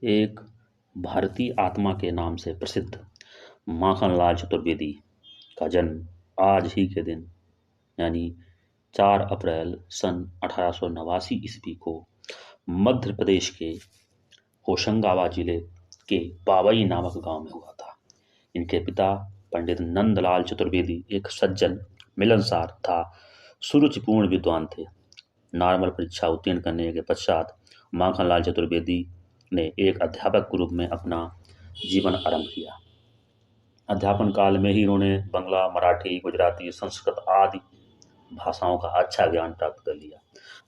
एक भारतीय आत्मा के नाम से प्रसिद्ध माखनलाल चतुर्वेदी का जन्म आज ही के दिन यानी 4 अप्रैल सन 1889 ईस्वी को मध्य प्रदेश के होशंगाबाद जिले के पावई नामक गांव में हुआ था। इनके पिता पंडित नंदलाल चतुर्वेदी एक सज्जन, मिलनसार तथा सुरुचिपूर्ण विद्वान थे। नॉर्मल परीक्षा उत्तीर्ण करने के पश्चात माखनलाल चतुर्वेदी ने एक अध्यापक के रूप में अपना जीवन आरंभ किया। अध्यापन काल में ही उन्होंने बंगला, मराठी, गुजराती, संस्कृत आदि भाषाओं का अच्छा ज्ञान प्राप्त कर लिया।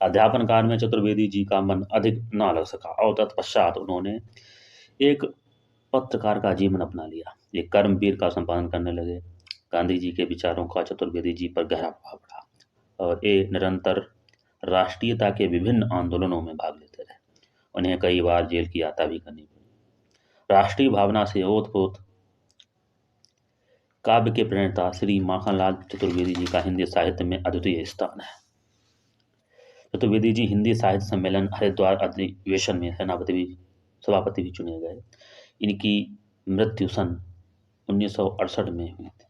अध्यापन काल में चतुर्वेदी जी का मन अधिक न लग सका और तत्पश्चात उन्होंने एक पत्रकार का जीवन अपना लिया। एक कर्मवीर का संपादन करने लगे। गांधी जी के विचारों का चतुर्वेदी जी पर गहरा प्रभाव पड़ा और ये निरंतर राष्ट्रीयता के विभिन्न आंदोलनों में भाग लेते रहे। उन्हें कई बार जेल की यात्रा भी करनी पड़ी। राष्ट्रीय भावना से ओतप्रोत काव्य के प्रणेता श्री माखनलाल चतुर्वेदी जी का हिंदी साहित्य में अद्वितीय स्थान है। चतुर्वेदी जी हिंदी साहित्य सम्मेलन हरिद्वार अधिवेशन में सभापति भी चुने गए। इनकी मृत्यु सन 1968 में हुई थी।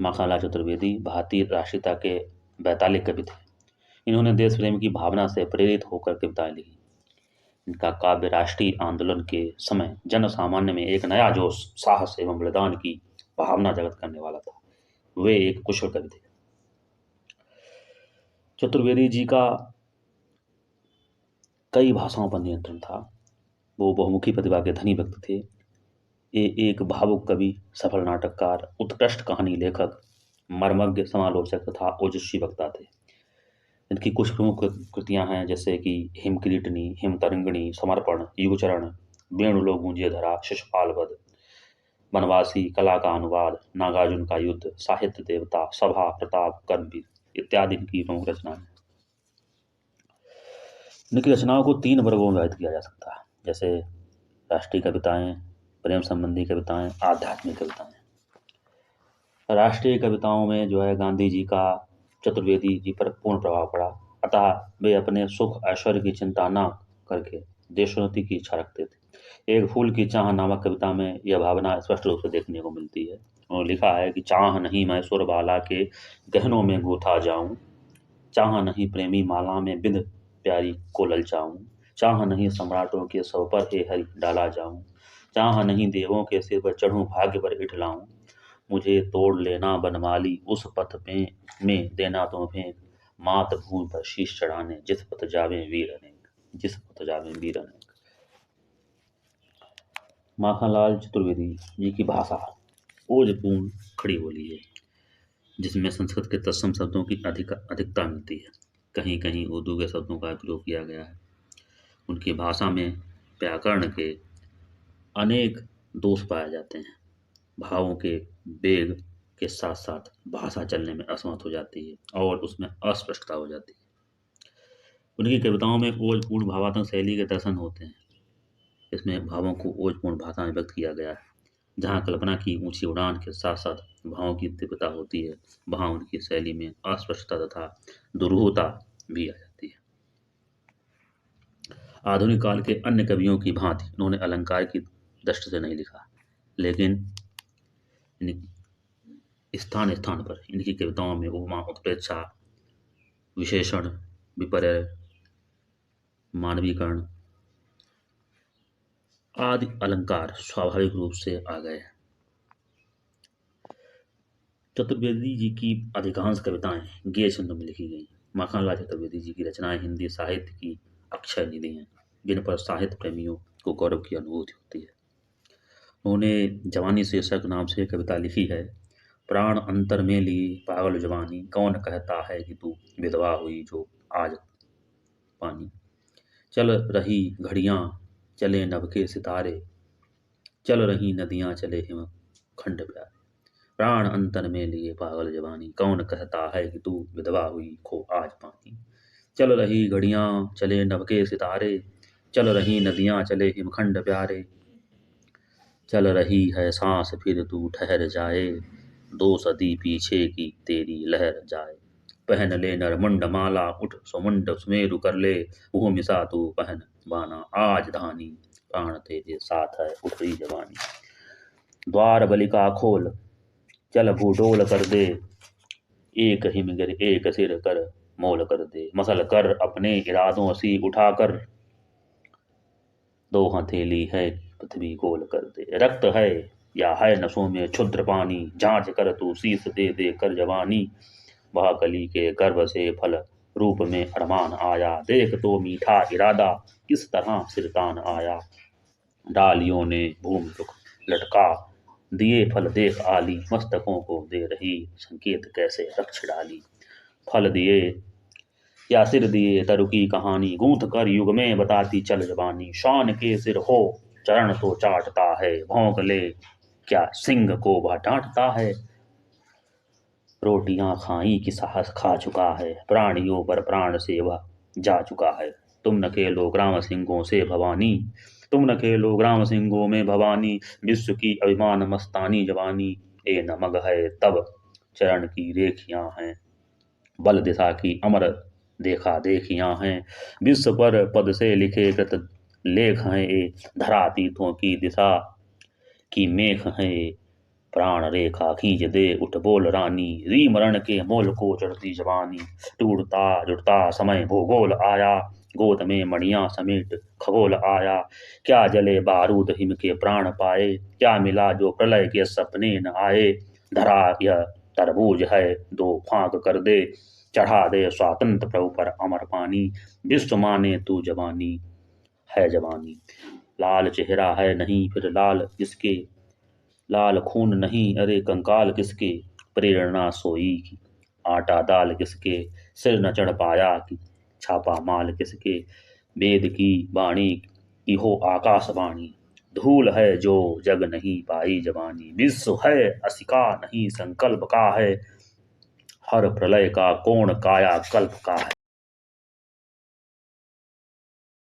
माखनलाल चतुर्वेदी भारतीय राष्ट्रीयता के वैतालिक कवि थे। इन्होंने देश प्रेम की भावना से प्रेरित होकर कविताएं लिखी। इनका काव्य राष्ट्रीय आंदोलन के समय जन सामान्य में एक नया जोश, साहस एवं बलिदान की भावना जगत करने वाला था। वे एक कुशल कवि थे। चतुर्वेदी जी का कई भाषाओं पर नियंत्रण था। वो बहुमुखी प्रतिभा के धनी व्यक्ति थे। ये एक भावुक कवि, सफल नाटककार, उत्कृष्ट कहानी लेखक, मर्मज्ञ समालोचक तथा ओजस्वी वक्ता थे। इनकी कुछ प्रमुख कृतियां हैं जैसे कि हिमकिरीटनी, हिमतरंगिणी, समर्पण, युगचरण, वेणुलो गूंजे धरा, शिशुपाल वध, वनवासी, कला का अनुवाद, नागार्जुन का युद्ध, साहित्य देवता, सभा, प्रताप, कर्मवीर इत्यादि इनकी प्रमुख रचनाएं हैं। इनकी रचनाओं को 3 वर्गों में विभाजित किया जा सकता है, जैसे राष्ट्रीय कविताएं, प्रेम संबंधी कविताएं, आध्यात्मिक कविताएं। राष्ट्रीय कविताओं में जो है गांधी जी का चतुर्वेदी जी पर पूर्ण प्रभाव पड़ा, अतः वे अपने सुख ऐश्वर्य की चिंता न करके देशोन्नति की इच्छा रखते थे। एक फूल की चाह नामक कविता में यह भावना स्पष्ट रूप से देखने को मिलती है। उन्होंने लिखा है कि चाह नहीं मैं सुरबाला के गहनों में गूथा जाऊं, चाह नहीं प्रेमी माला में बिंद प्यारी को ललचाऊं, चाह नहीं सम्राटों के सौ पर हे हरि डाला जाऊं, चाह नहीं देवों के सिर पर चढ़ूं भाग्य पर इठलाऊं, मुझे तोड़ लेना बनमाली उस पथ पे में देना तुम्हें मातृभूमि पर शीश चढ़ाने, जिस पथ जावे वीर अनेक, जिस पथ जावे वीर अनेक। माखनलाल चतुर्वेदी जी की भाषा ओजपूर्ण खड़ी बोली है, जिसमें संस्कृत के तत्सम शब्दों की अधिकता मिलती है। कहीं कहीं उर्दू के शब्दों का प्रयोग किया गया है। उनकी भाषा में व्याकरण के अनेक दोष पाए जाते हैं। भावों के वेग के साथ साथ भाषा चलने में असमर्थ हो जाती है और उसमें अस्पष्टता हो जाती है। उनकी कविताओं में ओजपूर्ण भावात्मक शैली के दर्शन होते हैं। इसमें भावों को ओजपूर्ण भाषा में व्यक्त किया गया है। जहाँ कल्पना की ऊंची उड़ान के साथ साथ भावों की तीव्रता होती है, वहाँ उनकी शैली में अस्पष्टता तथा दुरूहता भी आ जाती है। आधुनिक काल के अन्य कवियों की भांति उन्होंने अलंकार की दृष्टि से नहीं लिखा, लेकिन स्थान स्थान पर इनकी कविताओं में उपमा, उत्प्रेक्षा, विशेषण, विपर्य, मानवीकरण आदि अलंकार स्वाभाविक रूप से आ गए। चतुर्वेदी जी की अधिकांश कविताएं गेय छंदों में लिखी गई। माखनलाल चतुर्वेदी जी की रचनाएं हिंदी साहित्य की अक्षय निधि हैं, जिन पर साहित्य प्रेमियों को गौरव की अनुभूति होती है। उन्होंने जवानी शीर्षक नाम से कविता लिखी है। प्राण अंतर में ली पागल जवानी, कौन कहता है कि तू विधवा हुई जो आज पानी, चल रही घड़ियां चले नभ के सितारे, चल रही नदियां चले हिम खंड प्यारे, प्राण अंतर में लिए पागल जवानी, कौन कहता है कि तू विधवा हुई खो आज पानी, चल रही घड़ियां चले नभ के सितारे, चल रही नदियां चले हिमखंड प्यारे, चल रही है सांस फिर तू ठहर जाए, 2 सदी पीछे की तेरी लहर जाए, पहन ले नरमुंड माला उठ सुमुंड सुमेरु कर ले, वो मिसा तू पहन बाना आज धानी, प्राण तेरे साथ है उतरी जवानी। द्वार बलिका खोल चल भूडोल कर दे, एक हिमगिर एक सिर कर मोल कर दे। मसल कर अपने इरादों सी उठाकर, दो हथेली है पृथ्वी गोल कर दे। रक्त है या है नसों में क्षुद्र पानी, जांच कर तू शीस दे दे कर जवानी। वह कली के गर्भ से फल रूप में अरमान आया, देख तो मीठा इरादा किस तरह सिरतान आया। डालियों ने भूमि रुख लटका दिए फल देख आली, मस्तकों को दे रही संकेत कैसे रक्ष डाली। फल दिए या सिर दिए तरु की कहानी, गूंथ कर युग में बताती चल जबानी। शान के सिर हो चरण तो चाटता है, भौंक ले क्या सिंह को वह डांटता है। रोटियां खाई कि साहस खा चुका है, प्राणियों पर प्राण से वह जा चुका है। तुम न खेलो ग्राम सिंहों से भवानी, तुम न खेलो ग्राम सिंहों में भवानी। विश्व की अभिमान मस्तानी जवानी, ए नमग है तब चरण की रेखियां हैं, बल दिशा की अमर देखा देखियां हैं। विश्व पर पद से लिखे कृत लेख हैं ये, धरातीतों की दिशा की मेख हैं ये। प्राण रेखा खींच दे उठ बोल रानी, री मरण के मोल को चढ़ती जवानी। टूटता जुड़ता समय भूगोल आया, गोद में मणियां समेट खगोल आया। क्या जले बारूद हिम के प्राण पाए, क्या मिला जो प्रलय के सपने न आए। धरा यह तरबूज है दो फांक कर दे, चढ़ा दे स्वातंत्र प्रभु पर अमर पानी। विश्व माने तू जवानी है जवानी, लाल चेहरा है नहीं फिर लाल किसके, लाल खून नहीं अरे कंकाल किसके। प्रेरणा सोई की आटा दाल किसके, सिर न चढ़ पाया कि छापा माल किसके। वेद की वाणी की हो आकाशवाणी, धूल है जो जग नहीं पाई जवानी। विश्व है असिका नहीं संकल्प का है, हर प्रलय का कोण काया कल्प का है।